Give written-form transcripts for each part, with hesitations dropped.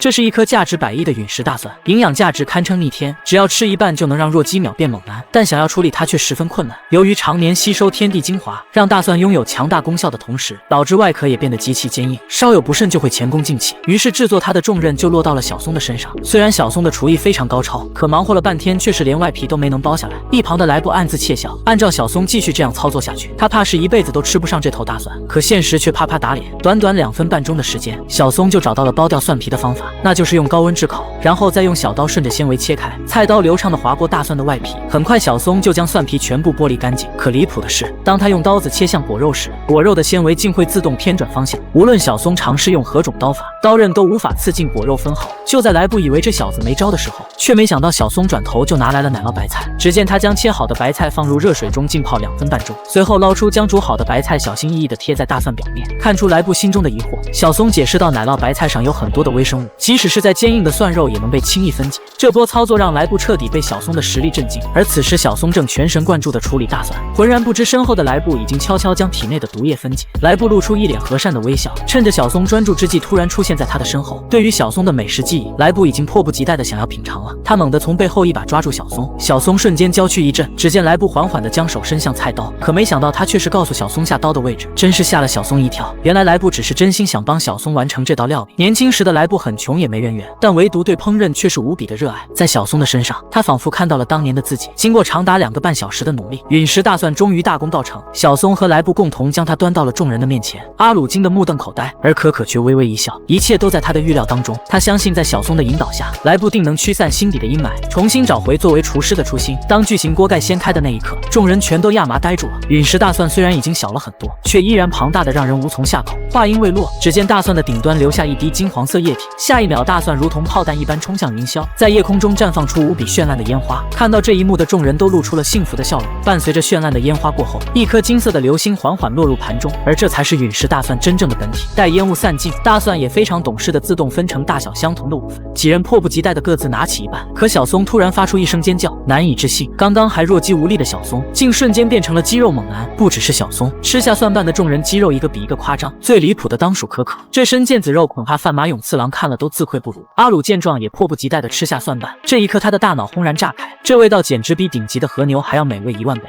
这是一颗价值100亿的陨石大蒜，营养价值堪称逆天，只要吃一半就能让弱鸡秒变猛男。但想要处理它却十分困难，由于常年吸收天地精华，让大蒜拥有强大功效的同时，导致外壳也变得极其坚硬，稍有不慎就会前功尽弃。于是制作它的重任就落到了小松的身上。虽然小松的厨艺非常高超，可忙活了半天，却是连外皮都没能剥下来。一旁的莱布暗自窃笑，按照小松继续这样操作下去，他怕是一辈子都吃不上这头大蒜。可现实却啪啪打脸，短短2分半钟的时间，小松就找到了剥掉蒜皮的方法，那就是用高温炙烤，然后再用小刀顺着纤维切开，菜刀流畅地划过大蒜的外皮。很快小松就将蒜皮全部剥离干净。可离谱的是，当他用刀子切向果肉时，果肉的纤维竟会自动偏转方向，无论小松尝试用何种刀法，刀刃都无法刺进果肉分毫。就在莱布以为这小子没招的时候，却没想到小松转头就拿来了奶酪白菜。只见他将切好的白菜放入热水中浸泡2分半钟，随后捞出将煮好的白菜，小心翼翼地贴在大蒜表面。看出莱布心中的疑惑，小松解释到，奶酪白菜上有很多的微生物，即使是在坚硬的蒜肉也能被轻易分解。这波操作让莱布彻底被小松的实力震惊。而此时小松正全神贯注地处理大蒜，浑然不知身后的莱布已经悄悄将体内的毒液分解。莱布露出一脸和善的微笑，趁着小松专注之际，突然出现在他的身后。对于小松的美食技艺，莱布已经迫不及待地想要品尝了。他猛地从背后一把抓住小松，小松瞬间娇躯一震。只见莱布缓缓地将手伸向菜刀，可没想到他却是告诉小松下刀的位置，真是吓了小松一跳。原来莱布只是真心想帮小松完成这道料理。年轻时的莱布很穷也没渊源，但唯独对烹饪却是无比的热爱。在小松的身上，他仿佛看到了当年的自己。经过长达2个半小时的努力，陨石大蒜终于大功告成。小松和莱布共同将它端到了众人的面前。阿鲁惊得目瞪口呆，而可可却微微一笑，一切都在他的预料当中。他相信在小松的引导下，莱布定能驱散心底的阴霾，重新找回作为厨师的初心。当巨型锅盖掀开的那一刻，众人全都亚麻呆住了。陨石大蒜虽然已经小了很多，却依然庞大的让人无从下口。话音未落，只见大蒜的顶端留下一滴金黄色液体，下一秒大蒜如同炮弹一般冲向云霄，在夜空中绽放出无比绚烂的烟花。看到这一幕的众人都露出了幸福的笑容。伴随着绚烂的烟花过后，一颗金色的流星缓缓落入盘中，而这才是陨石大蒜真正的本体。待烟雾散尽，大蒜也非常懂事的自动分成大小相同的5份。几人迫不及待的各自拿起一半，可小松突然发出一声尖叫，难以置信，刚刚还弱鸡无力的小松竟瞬间变成了肌肉猛男。不只是小松，吃下蒜瓣的众人肌肉一个比一个夸张，最离谱的当属可可，这身腱子肉恐怕范马勇次郎看了都自愧不如。阿鲁见状也迫不及待地吃下蒜瓣，这一刻他的大脑轰然炸开，这味道简直比顶级的和牛还要美味1万倍。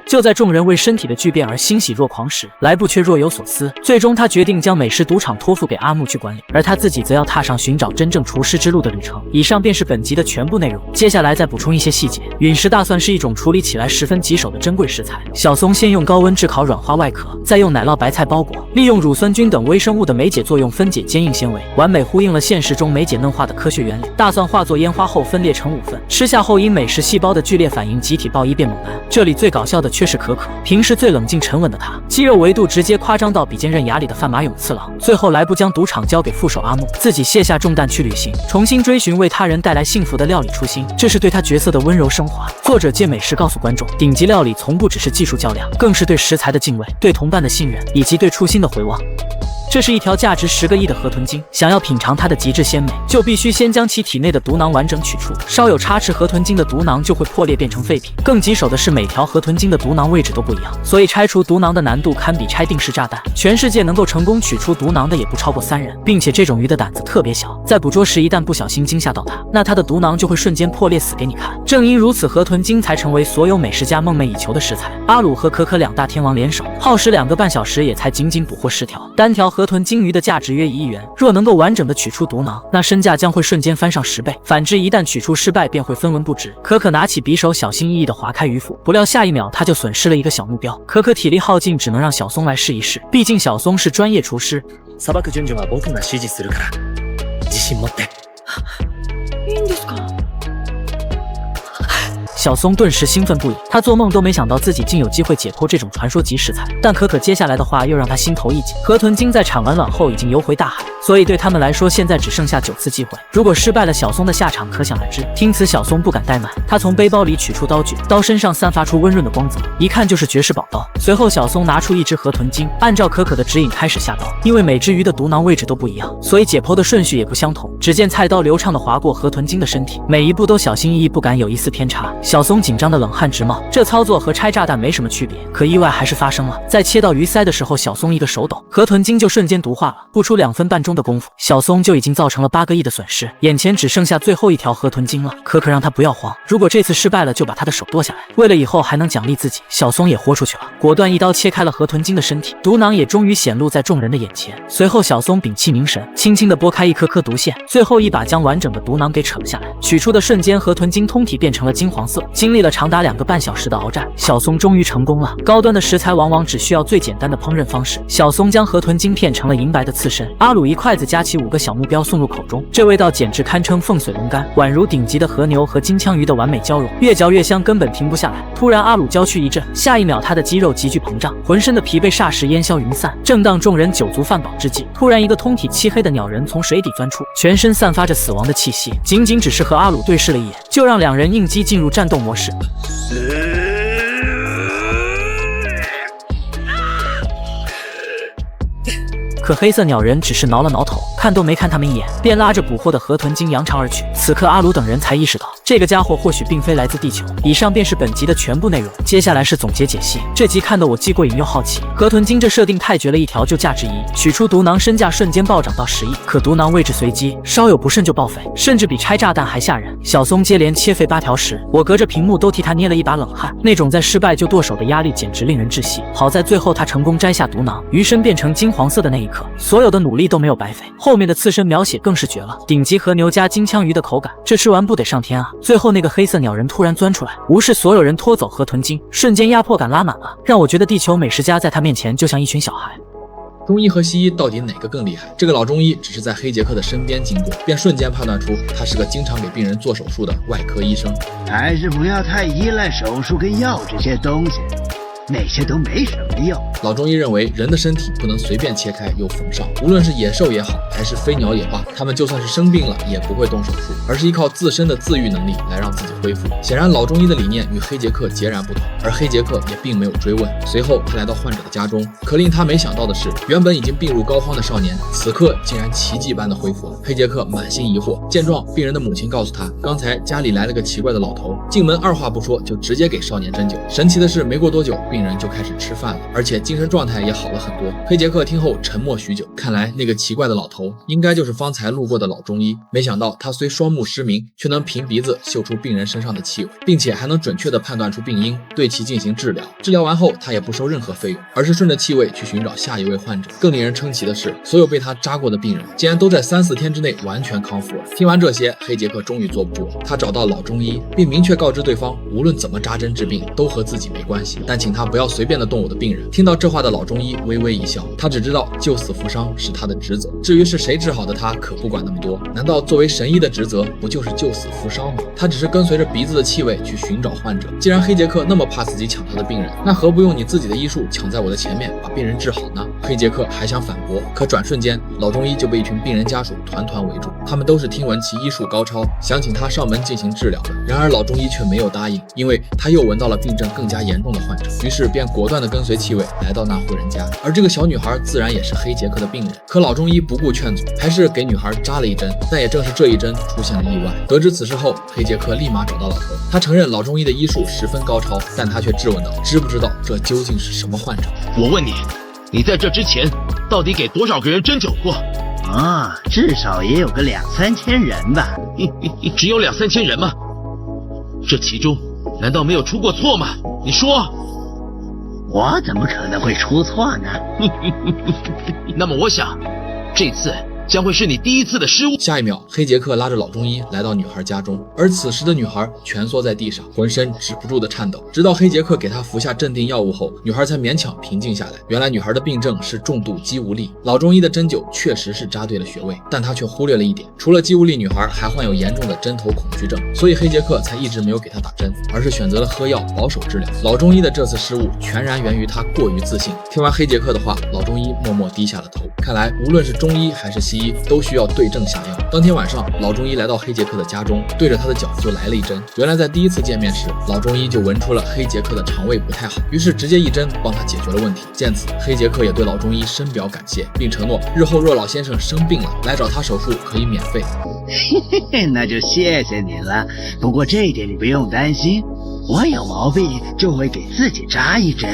就在众人为身体的巨变而欣喜若狂时，莱布却若有所思。最终他决定将美食赌场托付给阿木去管理，而他自己则要踏上寻找真正厨师之路的旅程。以上便是本集的全部内容，接下来再补充一些细节。陨石大蒜是一种处理起来十分棘手的珍贵食材。小松先用高温炙烤软化外壳，再用奶酪白菜包裹，利用乳酸菌等微生物的酶解作用分解坚硬纤维，完美呼应了现实中酶解嫩化的科学原理。大蒜化作烟花后分裂成5份，吃下后因美食细胞的剧烈反应集体暴衣变猛男。这里最搞笑的却是可可，平时最冷静沉稳的他，肌肉维度直接夸张到比肩刃牙里的范马勇次郎。最后莱布将赌场交给副手阿木，自己卸下重担去旅行，重新追寻为他人带来幸福的料理初心。这是对他角色的温柔升华。作者借美食告诉观众，顶级料理从不只是技术较量，更是对食材的敬畏，对同伴的信任，以及对初心的回望。这是一条价值10个亿的河豚精，想要品尝它的极致鲜美，就必须先将其体内的毒囊完整取出。稍有差池，河豚精的毒囊就会破裂变成废品。更棘手的是，每条河豚精的毒囊位置都不一样，所以拆除毒囊的难度堪比拆定时炸弹。全世界能够成功取出毒囊的也不超过3人，并且这种鱼的胆子特别小，在捕捉时一旦不小心惊吓到它，那它的毒囊就会瞬间破裂死给你看。正因如此，河豚精才成为所有美食家梦寐以求的食材。阿鲁和可可2大天王联手，耗时2个半小时也才仅捕获10条，单条河豚鲸鱼的价值约1亿元。若能够完整的取出毒囊，那身价将会瞬间翻上10倍。反之，一旦取出失败，便会分文不值。可可拿起匕首，小心翼翼地划开鱼腹，不料下一秒他就损失了一个小目标。可可体力耗尽，只能让小松来试一试，毕竟小松是专业厨师。さばく順序は僕が指示するから自信持って。いいんですか？小松顿时兴奋不已，他做梦都没想到自己竟有机会解剖这种传说级食材。但可可接下来的话又让他心头一紧。河豚精在产完卵后已经游回大海，所以对他们来说，现在只剩下9次机会。如果失败了，小松的下场可想而知。听此，小松不敢怠慢，他从背包里取出刀具，刀身上散发出温润的光泽，一看就是绝世宝刀。随后，小松拿出一只河豚精，按照可可的指引开始下刀。因为每只鱼的毒囊位置都不一样，所以解剖的顺序也不相同。只见菜刀流畅地划过河豚精的身体，每一步都小心翼翼，不敢有一丝偏差。小松紧张的冷汗直冒，这操作和拆炸弹没什么区别，可意外还是发生了。在切到鱼鳃的时候，小松一个手抖，河豚精就瞬间毒化了。不出2分半钟的功夫，小松就已经造成了8个亿的损失，眼前只剩下最后一条河豚精了。可可让他不要慌，如果这次失败了，就把他的手剁下来，为了以后还能奖励自己。小松也豁出去了，果断一刀切开了河豚精的身体，毒囊也终于显露在众人的眼前。随后，小松屏气凝神，轻轻地拨开一颗颗毒线，最后一把将完整的毒囊给扯了下来。取出的瞬间，河豚精通体变成了金黄色。经历了长达2个半小时的鏖战，小松终于成功了。高端的食材往往只需要最简单的烹饪方式。小松将河豚精片成了银白的刺身，阿鲁一筷子夹起5个小目标送入口中，这味道简直堪称凤髓龙肝，宛如顶级的和牛和金枪鱼的完美交融，越嚼越香，根本停不下来。突然，阿鲁娇躯一震，下一秒他的肌肉急剧膨胀，浑身的疲惫霎时烟消云散。正当众人酒足饭饱之际，突然一个通体漆黑的鸟人从水底钻出，全身散发着死亡的气息。仅仅只是和阿鲁对视了一眼，就让2人应激进入战斗模式。可黑色鸟人只是挠了挠头，看都没看他们一眼，便拉着捕获的河豚精扬长而去。此刻阿鲁等人才意识到，这个家伙或许并非来自地球。以上便是本集的全部内容，接下来是总结解析。这集看得我既过瘾又好奇，河豚精这设定太绝了，一条就价值1亿，取出毒囊身价瞬间暴涨到10亿。可毒囊位置随机，稍有不慎就报废，甚至比拆炸弹还吓人。小松接连切废8条时，我隔着屏幕都替他捏了一把冷汗，那种在失败就剁手的压力简直令人窒息。好在最后他成功摘下毒囊，鱼身变成金黄色的那一刻，所有的努力都没有白费。后面的刺身描写更是绝了，顶级和牛加金枪鱼的口感，这吃完不得上天啊！最后那个黑色鸟人突然钻出来，无视所有人拖走河豚精，瞬间压迫感拉满了，让我觉得地球美食家在他面前就像一群小孩。中医和西医到底哪个更厉害？这个老中医只是在黑杰克的身边经过，便瞬间判断出他是个经常给病人做手术的外科医生。还是不要太依赖手术跟药这些东西，那些都没什么用。老中医认为，人的身体不能随便切开又缝上，无论是野兽也好，还是飞鸟也罢，它们就算是生病了也不会动手术，而是依靠自身的自愈能力来让自己恢复。显然，老中医的理念与黑杰克截然不同，而黑杰克也并没有追问。随后，他来到患者的家中，可令他没想到的是，原本已经病入膏肓的少年，此刻竟然奇迹般的恢复了。黑杰克满心疑惑，见状，病人的母亲告诉他，刚才家里来了个奇怪的老头，进门二话不说就直接给少年针灸。神奇的是，没过多久，病人就开始吃饭了，而且精神状态也好了很多。黑杰克听后沉默许久，看来那个奇怪的老头应该就是方才路过的老中医。没想到他虽双目失明，却能凭鼻子嗅出病人身上的气味，并且还能准确地判断出病因，对其进行治疗。治疗完后，他也不收任何费用，而是顺着气味去寻找下一位患者。更令人称奇的是，所有被他扎过的病人竟然都在3-4天之内完全康复了。听完这些，黑杰克终于坐不住了，他找到老中医，并明确告知对方，无论怎么扎针治病都和自己没关系，但请他不要随便的动我的病人。听到这话的老中医微微一笑，他只知道救死扶伤是他的职责，至于是谁治好的他可不管那么多。难道作为神医的职责不就是救死扶伤吗？他只是跟随着鼻子的气味去寻找患者。既然黑杰克那么怕自己抢他的病人，那何不用你自己的医术抢在我的前面把病人治好呢？黑杰克还想反驳，可转瞬间老中医就被一群病人家属团团围住，他们都是听闻其医术高超，想请他上门进行治疗的。然而老中医却没有答应，因为他又闻到了病症更加严重的患者，于是便果断地跟随气味来到那户人家。而这个小女孩自然也是黑杰克的病人，可老中医不顾劝阻，还是给女孩扎了一针。但也正是这一针出现了意外。得知此事后，黑杰克立马找到老头，他承认老中医的医术十分高超，但他却质问道，知不知道这究竟是什么患者？我问你，你在这之前到底给多少个人针灸过？至少也有个2-3千人吧。只有2-3千人吗？这其中难道没有出过错吗？你说。我怎么可能会出错呢？那么我想，这次将会是你第一次的失误。下一秒，黑杰克拉着老中医来到女孩家中，而此时的女孩蜷缩在地上，浑身止不住的颤抖。直到黑杰克给她服下镇定药物后，女孩才勉强平静下来。原来女孩的病症是重度肌无力，老中医的针灸确实是扎对了穴位，但他却忽略了一点，除了肌无力，女孩还患有严重的针头恐惧症，所以黑杰克才一直没有给她打针，而是选择了喝药保守治疗。老中医的这次失误全然源于他过于自信。听完黑杰克的话，老中医默默低下了头。看来无论是中医还是西医，一都需要对症下药。当天晚上，老中医来到黑杰克的家中，对着他的脚就来了一针。原来在第一次见面时，老中医就闻出了黑杰克的肠胃不太好，于是直接一针帮他解决了问题。见此，黑杰克也对老中医深表感谢，并承诺日后若老先生生病了，来找他手术可以免费。嘿嘿，那就谢谢你了。不过这一点你不用担心，我有毛病就会给自己扎一针。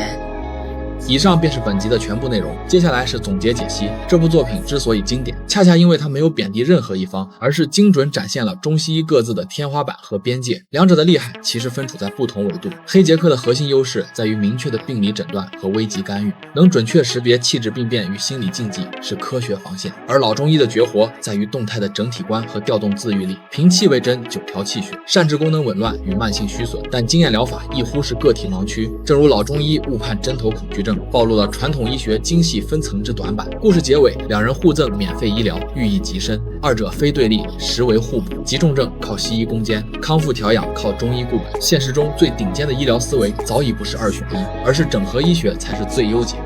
以上便是本集的全部内容，接下来是总结解析。这部作品之所以经典，恰恰因为它没有贬低任何一方，而是精准展现了中西医各自的天花板和边界，两者的厉害其实分处在不同维度。黑杰克的核心优势在于明确的病理诊断和危急干预，能准确识别气质病变与心理禁忌，是科学防线；而老中医的绝活在于动态的整体观和调动自愈力，凭气为针，9条气血，善治功能紊乱与慢性虚损，但经验疗法亦忽视个体盲区。正如老中医误判针头恐惧症，暴露了传统医学精细分层之短板。故事结尾，两人互赠免费医疗，寓意极深，二者非对立，实为互补。急重症靠西医攻坚，康复调养靠中医固本。现实中最顶尖的医疗思维早已不是2选1，而是整合医学才是最优解。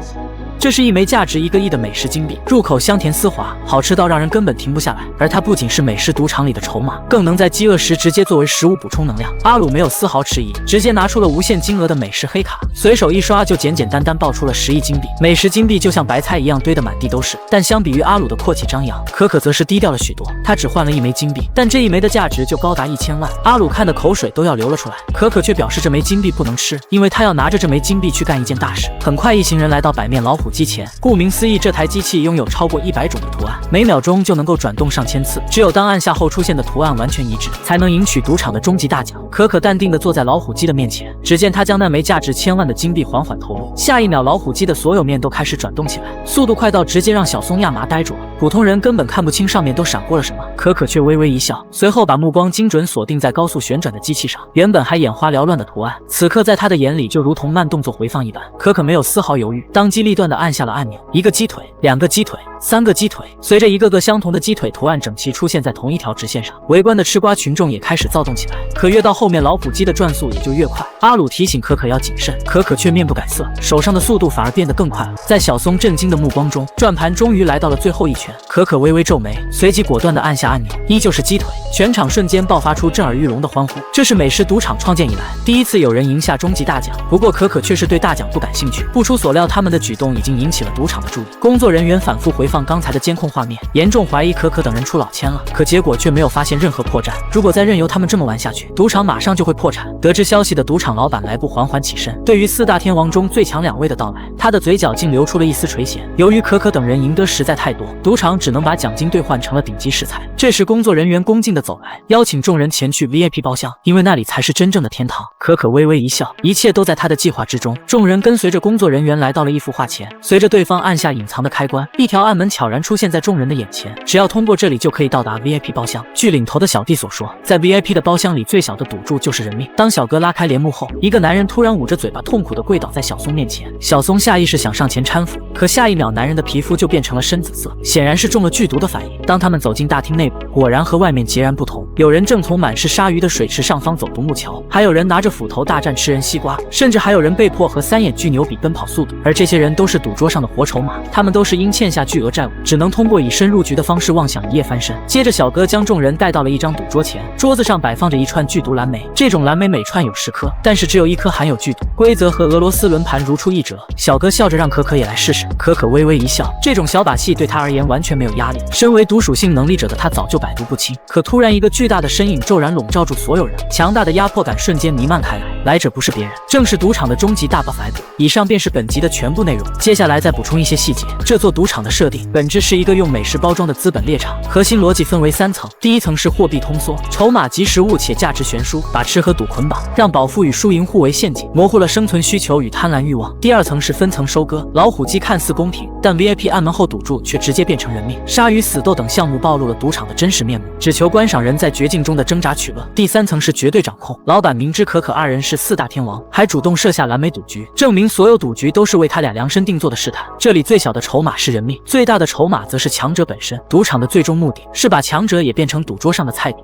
这是一枚价值1个亿的美食金币，入口香甜丝滑，好吃到让人根本停不下来。而它不仅是美食赌场里的筹码，更能在饥饿时直接作为食物补充能量。阿鲁没有丝毫迟疑，直接拿出了无限金额的美食黑卡，随手一刷就简简单单爆出了10亿金币。美食金币就像白菜一样堆得满地都是，但相比于阿鲁的阔气张扬，可可则是低调了许多。他只换了1枚金币，但这1枚的价值就高达1000万。阿鲁看的口水都要流了出来，可可却表示这枚金币不能吃，因为他要拿着这枚金币去干一件大事。很快，一行人来到百面老虎机前，顾名思义，这台机器拥有超过100种的图案，每秒钟就能够转动上千次。只有当按下后出现的图案完全一致，才能赢取赌场的终极大奖。可可淡定地坐在老虎机的面前，只见他将那枚价值1000万的金币缓缓投入。下一秒，老虎机的所有面都开始转动起来，速度快到直接让小松亚麻呆住了。普通人根本看不清上面都闪过了什么，可可却微微一笑，随后把目光精准锁定在高速旋转的机器上。原本还眼花缭乱的图案，此刻在他的眼里就如同慢动作回放一般。可可没有丝毫犹豫，当机立断地按下了按钮。1个鸡腿，2个鸡腿，3个鸡腿，随着一个个相同的鸡腿图案整齐出现在同一条直线上，围观的吃瓜群众也开始躁动起来。可越到后面，老虎机的转速也就越快。阿鲁提醒可可要谨慎，可可却面不改色，手上的速度反而变得更快了。在小松震惊的目光中，转盘终于来到了最后一拳。可可微微皱眉，随即果断地按下按钮，依旧是鸡腿。全场瞬间爆发出震耳欲聋的欢呼，这是美食赌场创建以来第一次有人赢下终极大奖。不过可可却是对大奖不感兴趣。不出所料，他们的举动已经引起了赌场的注意。工作人员反复回放刚才的监控画面，严重怀疑可可等人出老千了，可结果却没有发现任何破绽。如果再任由他们这么玩下去，赌场马上就会破产。得知消息的赌场老板来不缓缓起身，对于4大天王中最强2位的到来，他的嘴角竟流出了一丝垂涎。由于可可等人赢得实在太多，赌场只能把奖金兑换成了顶级食材。这时工作人员恭敬地走来，邀请众人前去 VIP 包厢，因为那里才是真正的天堂。可可微微一笑，一切都在他的计划之中。众人跟随着工作人员来到了一幅画前，随着对方按下隐藏的开关，一条暗门悄然出现在众人的眼前，只要通过这里就可以到达 VIP 包厢。据领头的小弟所说，在 VIP 的包厢里最小的赌注就是人命。当小哥拉开帘幕后，一个男人突然捂着嘴巴痛苦地跪倒在小松面前。小松下意识想上前搀扶，可下一秒男人的皮肤就变成了深紫色，显然是中了剧毒的反应。当他们走进大厅内部，果然和外面截然不同，有人正从满是鲨鱼的水池上方走独木桥，还有人拿着斧头大战吃人西瓜，甚至还有人被迫和3眼巨牛比奔跑速度。而这些人都是赌桌上的活筹码，他们都是因欠下巨额债务，只能通过以身入局的方式妄想一夜翻身。接着小哥将众人带到了一张赌桌前，桌子上摆放着一串剧毒蓝莓，这种蓝莓每串有10颗，但是只有1颗含有剧毒，规则和俄罗斯轮盘如出一辙。小哥笑着让可可也来试试，可可微微一笑，这种小把戏对他而言完全没有压力。身为毒属性能力者的他早就百毒不侵，可突然一个巨大的身影骤然笼罩住所有人，强大的压迫感瞬间弥漫开来。来者不是别人，正是赌场的终极大 buff F。以上便是本集的全部内容，接下来再补充一些细节。这座赌场的设定本质是一个用美食包装的资本猎场，核心逻辑分为3层。第一层是货币通缩，筹码即食物且价值悬殊，把吃和赌捆绑，让饱腹与输赢互为陷阱，模糊了生存需求与贪婪欲望。第2层是分层收割，老虎机看似公平，但 VIP 暗门后赌注却直接变成人命。鲨鱼死斗等项目暴露了赌场的真实面目，只求观赏人在绝境中的挣扎取乐。第3层是绝对掌控，老板明知可可2人是4大天王，还主动设下蓝莓赌局，证明所有赌局都是为他俩量身定做的试探。这里最小的筹码是人命，最大的筹码则是强者本身。赌场的最终目的是把强者也变成赌桌上的菜饼。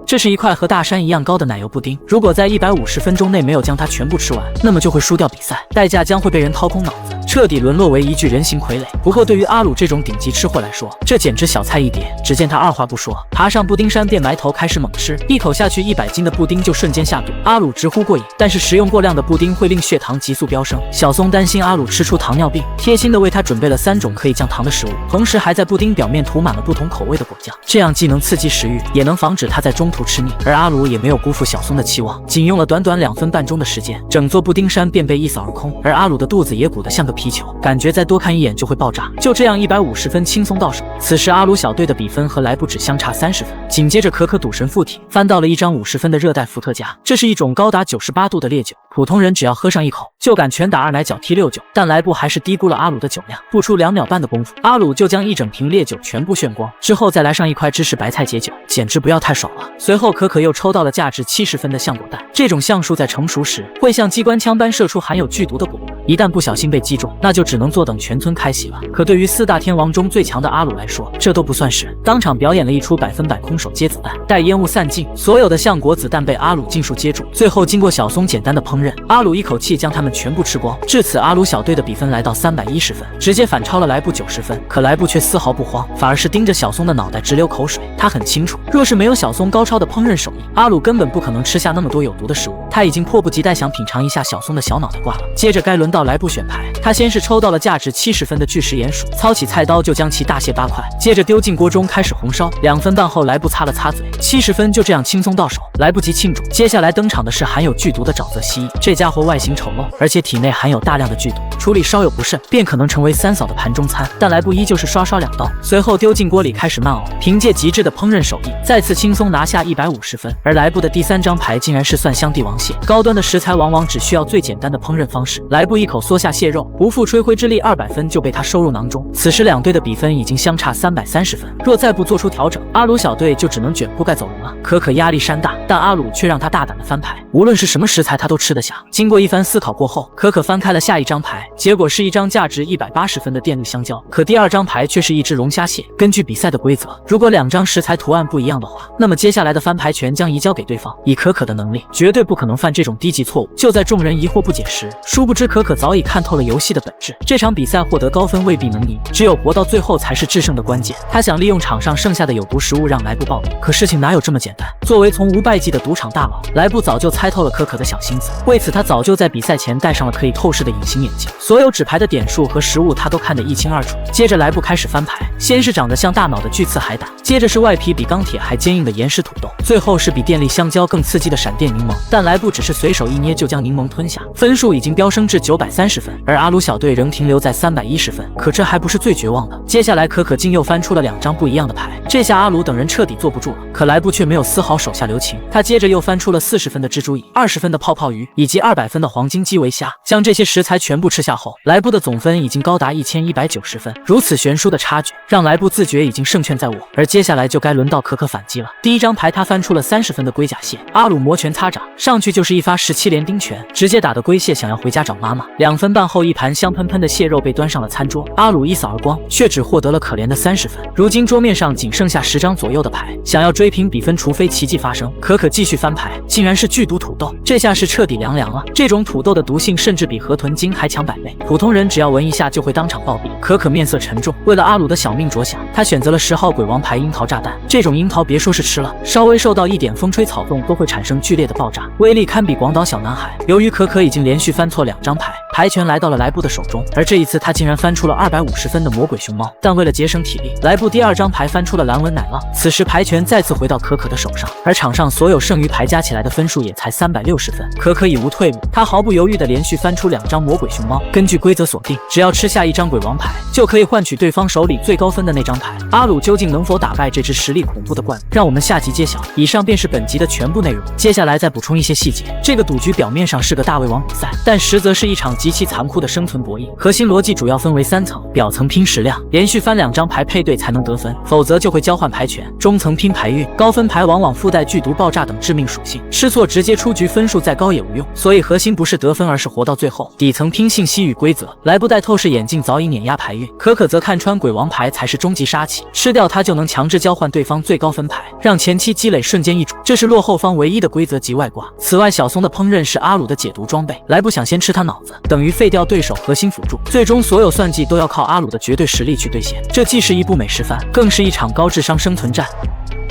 这是一块和大山一样高的奶油布丁，如果在150分钟内没有将它全部吃完，那么就会输掉比赛，代价将会被人掏空脑子，彻底沦落为一具人形傀儡。不过对于阿鲁这种顶级吃货来说，这简直小菜一碟。只见他二话不说，爬上布丁山便埋头开始猛吃，一口下去100斤的布丁就瞬间下肚。阿鲁直呼过瘾，但是食用过量的布丁会令血糖急速飙升。小松担心阿鲁吃出糖尿病，贴心的为他准备了3种可以降糖的食物，同时还在布丁表面涂满了不同口味的果酱，这样既能刺激食欲，也能防止他在中途吃腻。而阿鲁也没有辜负小松的期望，仅用了短短2分半钟的时间，整座布丁山便被一扫而空，而阿鲁的肚子也鼓得像个皮球，感觉再多看一眼就会爆炸。就这样150分轻松到手。此时阿鲁小队的比分和莱布只相差30分。紧接着可可赌神附体，翻到了一张50分的热带伏特加，这是一种高达98度的烈酒，普通人只要喝上一口就敢拳打2奶脚踢6酒，但莱布还是低估了阿鲁的酒量，不出2秒半的功夫，阿鲁就将一整瓶烈酒全部炫光，之后再来上一块芝士白菜解酒，简直不要太爽了。随后可可又抽到了价值70分的橡果弹，这种橡树在成熟时会像机关枪般射出含有剧毒的果，一旦不小心被击中，那就只能坐等全村开洗了。可对于4大天王中最强的阿鲁来说，这都不算事，当场表演了一出100%空手接子弹。待烟雾散尽，所有的橡果子弹被阿鲁尽数接住，最后经过小松简单的烹饪，阿鲁一口气将它们全部吃光。至此阿鲁小队的比分来到310分，直接反超了莱布90分。可莱布却丝毫不慌，反而是盯着小松的脑袋直流口水。他很清楚，若是没有小松高超的烹饪手艺，阿鲁根本不可能吃下那么多有毒的食物。他已经迫不及待想品尝一下小松的小脑袋瓜了。接着该轮到莱布选牌，他先是抽到了价值70分的巨石鼹鼠，操起菜刀就将其大卸8块，接着丢进锅中开始红烧。2分半后莱布擦了擦嘴，70分就这样轻松到手，来不及庆祝。接下来登场的是含有剧毒的沼泽蜥蜴，这家伙外形丑陋，而且体内含有大量的剧毒，处理稍有不慎便可能成为3嫂的盘中餐。但莱布依旧是刷2刀，随后丢进锅里开始慢熬，凭借极致的烹饪手艺，再次轻松拿下150分。而莱布的第3张牌竟然是蒜香帝王蟹，高端的食材往往只需要最简单的烹饪方式。莱布一口嗦下蟹肉，不负吹灰之力，200分就被他收入囊中。此时两队的比分已经相差330分，若再不做出调整，阿鲁小队就只能卷铺盖走人了。可可压力山大，但阿鲁却让他大胆的翻牌，无论是什么食材他都吃得下。经过一番思考过后，可可翻开了下一张牌，结果是一张价值180分的电绿香蕉，可第2张牌却是一只龙虾蟹。根据比赛的规则，如果2张食材图案不一样的话，那么接下来的翻牌权将移交给对方。以可可的能力，绝对不可能犯这种低级错误。就在众人疑惑不解时，殊不知可可早已看透了游戏的本质。这场比赛获得高分未必能赢，只有活到最后才是制胜的关键。他想利用场上剩下的有毒食物让莱布暴毙，可事情哪有这么简单？作为从无败绩的赌场大佬，莱布早就猜透了可可的小心思，为此他早就在比赛前戴上了可以透视的隐形眼镜，所有纸牌的点数和食物他都看得一清二楚。接着莱布开始翻牌，先是长得像大脑的巨刺海胆，接着是外皮比钢铁还坚硬的岩石土豆，最后是比电力香蕉更刺激的闪电柠檬。但莱布只是随手一捏就将柠檬吞下，分数已经飙升至930分，而阿鲁小队仍停留在310分。可这还不是最绝望的，接下来可可竟又翻出了2张不一样的牌，这下阿鲁等人彻底坐不住了。可莱布却没有丝毫手下留情，他接着又翻出了40分的蜘蛛蚁、20分的泡泡鱼以及200分的黄金基围虾。将这些食材全部吃下后，莱布的总分已经高达1190分。如此悬殊的差距，让莱布自觉已经胜券在握。而接下来就该轮到可可反击了。第1张牌他翻出了30分的龟甲蟹，阿鲁摩拳擦掌，上去就是一发17连钉拳，直接打得龟蟹想要回家找妈妈。2分半后，一盘香喷喷的蟹肉被端上了餐桌，阿鲁一扫而光，却只获得了可怜的30分。如今桌面上仅剩下10张左右的牌，想要追平比分，除非奇迹发生。可可继续翻牌，竟然是剧毒土豆，这下是彻底凉了。这种土豆的毒性甚至比河豚精还强100倍，普通人只要闻一下就会当场暴毙。可可面色沉重，为了阿鲁的小命着想，他选择了10号鬼王牌樱桃炸弹。这种樱桃别说是吃了，稍微受到一点风吹草动都会产生剧烈的爆炸，威力堪比广岛小男孩。由于可可已经连续翻错2张牌，牌权来到了莱布的手中，而这一次他竟然翻出了250分的魔鬼熊猫。但为了节省体力，莱布第2张牌翻出了蓝纹奶酪，此时牌权再次回到可可的手上，而场上所有剩余牌加起来的分数也才360分。可可已无退路，他毫不犹豫地连续翻出2张魔鬼熊猫。根据规则锁定，只要吃下1张鬼王牌，就可以换取对方手里最高分的那张牌。阿鲁究竟能否打败这只实力恐怖的怪物，让我们下集揭晓。以上便是本集的全部内容，接下来再补充一些细节。这个赌局表面上是个大胃王比赛，但实则是一场极其残酷的生存博弈。核心逻辑主要分为3层，表层拼食量，连续翻2张牌配对才能得分，否则就会会交换牌权，中层拼牌运，高分牌往往附带剧毒、爆炸等致命属性，吃错直接出局，分数再高也无用。所以核心不是得分，而是活到最后。底层拼信息与规则，莱布戴透视眼镜早已碾压牌运，可可则看穿鬼王牌才是终极杀器，吃掉它就能强制交换对方最高分牌，让前期积累瞬间易主，这是落后方唯一的规则及外挂。此外，小松的烹饪是阿鲁的解毒装备，莱布想先吃他脑子，等于废掉对手核心辅助，最终所有算计都要靠阿鲁的绝对实力去兑现。这既是一部美食番，更是一场高智商生存战。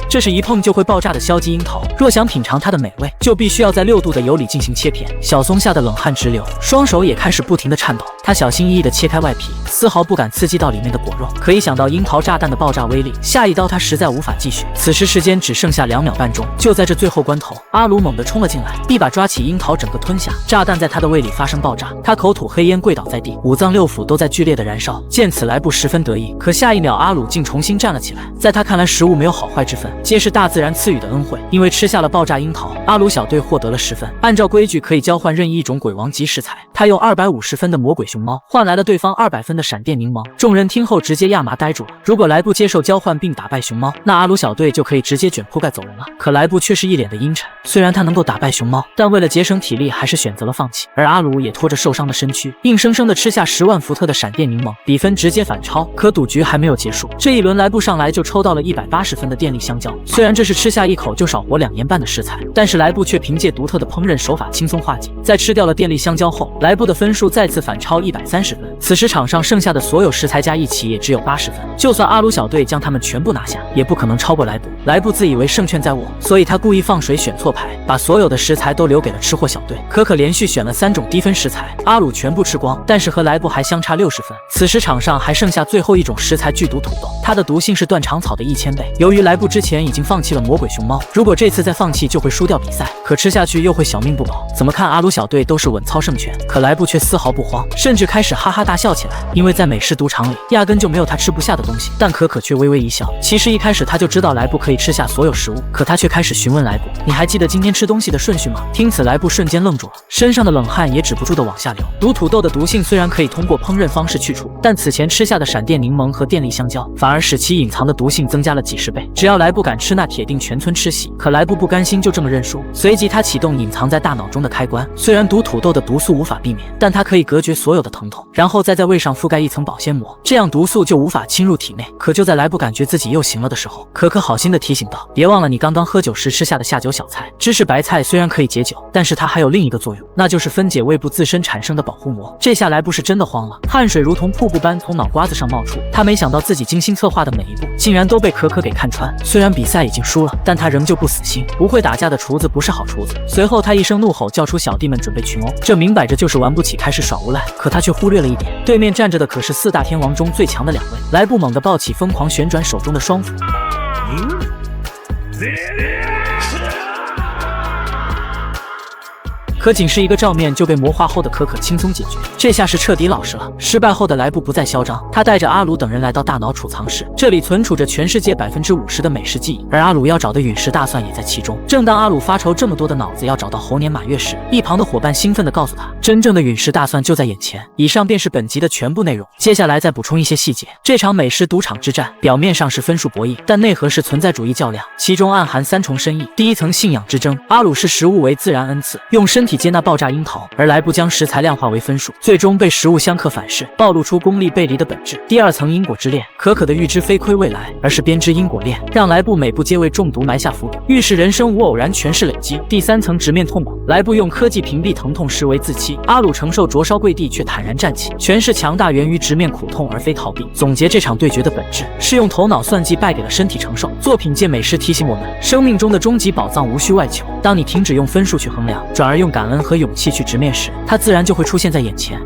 这是一碰就会爆炸的硝基樱桃，若想品尝它的美味，就必须要在6度的油里进行切片。小松吓得冷汗直流，双手也开始不停的颤抖。他小心翼翼地切开外皮，丝毫不敢刺激到里面的果肉。可一想到樱桃炸弹的爆炸威力，下一刀他实在无法继续。此时时间只剩下2秒半钟，就在这最后关头，阿鲁猛地冲了进来，一把抓起樱桃整个吞下，炸弹在他的胃里发生爆炸，他口吐黑烟跪倒在地，五脏六腑都在剧烈的燃烧。见此，莱布十分得意，可下一秒阿鲁竟重新站了起来。在他看来，食物没有好坏之分，皆是大自然赐予的恩惠。因为吃下了爆炸樱桃，阿鲁小队获得了10分，按照规矩可以交换任意一种鬼王级食材。他用250分的魔鬼熊猫换来了对方200分的闪电柠檬。众人听后直接亚麻呆住了。如果莱布接受交换并打败熊猫，那阿鲁小队就可以直接卷铺盖走人了。可莱布却是一脸的阴沉，虽然他能够打败熊猫，但为了节省体力，还是选择了放弃。而阿鲁也拖着受伤的身躯，硬生生的吃下10万伏特的闪电柠檬，比分直接反超。可赌局还没有结束，这一轮莱布上来就抽到了180分的电力香蕉。虽然这是吃下一口就少活2年半的食材，但是莱布却凭借独特的烹饪手法轻松化解。在吃掉了电力香蕉后，莱布的分数再次反超130分。此时场上剩下的所有食材加一起也只有80分，就算阿鲁小队将他们全部拿下，也不可能超过莱布。莱布自以为胜券在握，所以他故意放水选错牌，把所有的食材都留给了吃货小队。可可连续选了3种低分食材，阿鲁全部吃光，但是和莱布还相差60分。此时场上还剩下最后一种食材剧毒土豆，它的毒性是断肠草的1000倍。由于莱布之前已经放弃了魔鬼熊猫，如果这次再放弃就会输掉比赛，可吃下去又会小命不保。怎么看阿鲁小队都是稳操胜券，可莱布却丝毫不慌，甚至开始哈哈大笑起来。因为在美式赌场里压根就没有他吃不下的东西，但可可却微微一笑。其实一开始他就知道莱布可以吃下所有食物，可他却开始询问莱布，你还记得今天吃东西的顺序吗？听此莱布瞬间愣住了，身上的冷汗也止不住的往下流。毒土豆的毒性虽然可以通过烹饪方式去除，但此前吃下的闪电柠檬和电力香蕉反而使其隐藏的毒性增加了几10倍，只要莱布敢吃，那铁定全村吃席。可莱布不甘心就这么认输，随即他启动隐藏在大脑中的开关，虽然毒土豆的毒素无法避免，但它可以隔绝所有的疼痛，然后再在胃上覆盖一层保鲜膜，这样毒素就无法侵入体内。可就在莱布感觉自己又行了的时候，可可好心的提醒道，别忘了你刚刚喝酒时吃下的下酒小菜。芝士白菜虽然可以解酒，但是它还有另一个作用，那就是分解胃部自身产生的保护膜。这下莱布是真的慌了，汗水如同瀑布般从脑瓜子上冒出。他没想到自己精心策划的每一步竟然都被可可给看穿。虽然比赛已经输了，但他仍旧不死心，不会打架的厨子不是好厨子。随后他一声怒吼，叫出小弟们准备群殴，这明摆着就是玩不起，开始耍无赖。可他却忽略了一点，对面站着的可是4大天王中最强的2位。莱布猛地抱起，疯狂旋转手中的双斧，可仅是一个照面就被魔化后的可可轻松解决，这下是彻底老实了。失败后的莱布不再嚣张，他带着阿鲁等人来到大脑储藏室，这里存储着全世界50%的美食记忆，而阿鲁要找的陨石大蒜也在其中。正当阿鲁发愁这么多的脑子要找到猴年马月时，一旁的伙伴兴奋地告诉他，真正的陨石大蒜就在眼前。以上便是本集的全部内容，接下来再补充一些细节。这场美食赌场之战表面上是分数博弈，但内核是存在主义较量，其中暗含3重深意。第一层信仰之争，阿鲁视食物为自然恩赐，用身体接纳爆炸樱桃，而莱布将食材量化为分数，最终被食物相克反噬，暴露出功利背离的本质。第2层因果之恋，可可的预知非窥未来，而是编织因果链，让莱布每步皆为中毒埋下伏笔，预示人生无偶然，全是累积。第3层直面痛苦，莱布用科技屏蔽疼痛，视为自欺，阿鲁承受灼烧跪地却坦然站起，全是强大源于直面苦痛而非逃避。总结这场对决的本质，是用头脑算计败给了身体承受。作品界美食提醒我们，生命中的终极宝藏无需外求，当你停止用分数去衡量，转而用感恩和勇气去直面时，它自然就会出现在眼前。